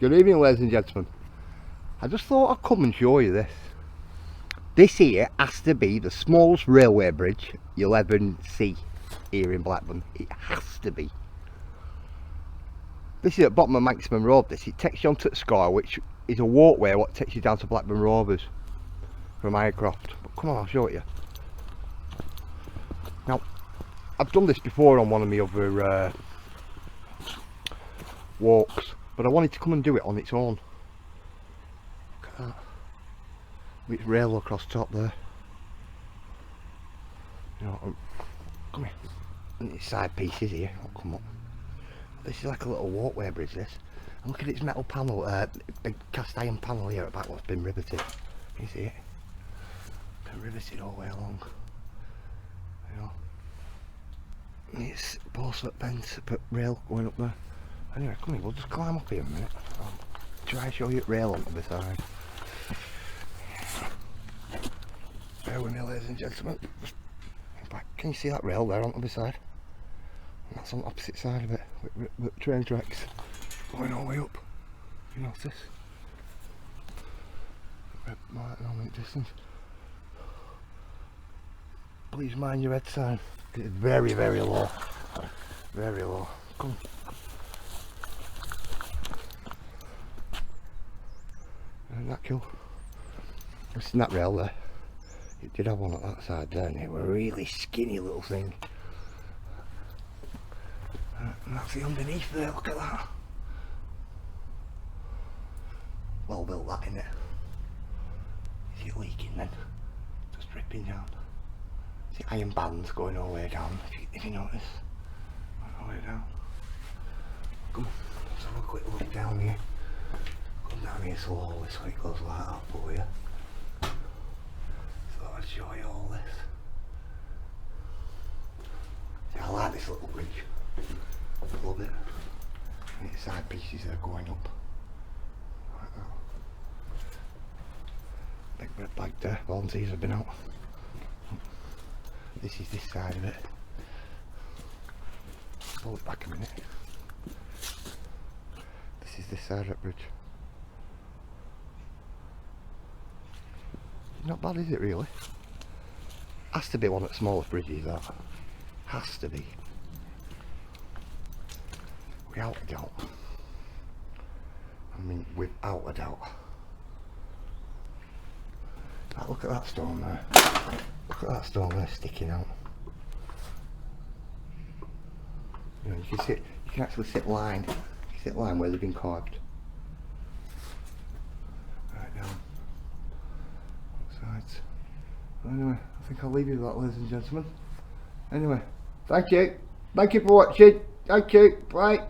Good evening, ladies and gentlemen. I just thought I'd come and show you this. This here has to be the smallest railway bridge you'll ever see here in Blackburn. It has to be. This is at the bottom of Maximum Road. It takes you onto the sky, which is a walkway what takes you down to Blackburn Rovers from Highcroft. But come on, I'll show it you. Now, I've done this before on one of my other walks, but I wanted to come and do it on its own. Look at that. With rail across top there. You know, come here. And its side pieces here. Oh, come on. This is like a little walkway bridge, this. And look at its metal panel, big cast iron panel here at the back what's been riveted. Can you see it? Been riveted all the way along. You know. And it's porcelain fence, but rail going up there. Anyway, come here, we'll just climb up here a minute. I'll try and show you the rail on the other side. Bear with me, ladies and gentlemen. Can you see that rail there on the other side? And that's on the opposite side of it, with train tracks going all the way up. You notice? Red mark on the distance. Please mind your head sign. It's very, very low. Very low. Come. Isn't that cool? I've seen that rail there. It did have one at that side there, and it was a really skinny little thing. And that's the underneath there, look at that. Well built that, innit? Is it leaking then? Just dripping down. See iron bands going all the way down, if you notice. All the way down. Come on, let's have a quick look down here. Come down here slowly so it goes like that for you. So I'll show you all this. See, I like this little bridge. I love it. And its side pieces are going up. Like that. Big bit of bag there, volunteers have been out. This is this side of it. Pull it back a minute. This is this side of that bridge. Not bad, is it really? Has to be one of the smallest bridges, that. Has to be. Without a doubt. I mean, without a doubt. Right, look at that stone there. Look at that stone there sticking out. You know, you can actually sit line. You sit line where they've been carved. Right down. Sides. Anyway, I think I'll leave you with that, ladies and gentlemen. Anyway, thank you. Thank you for watching. Thank you. Bye.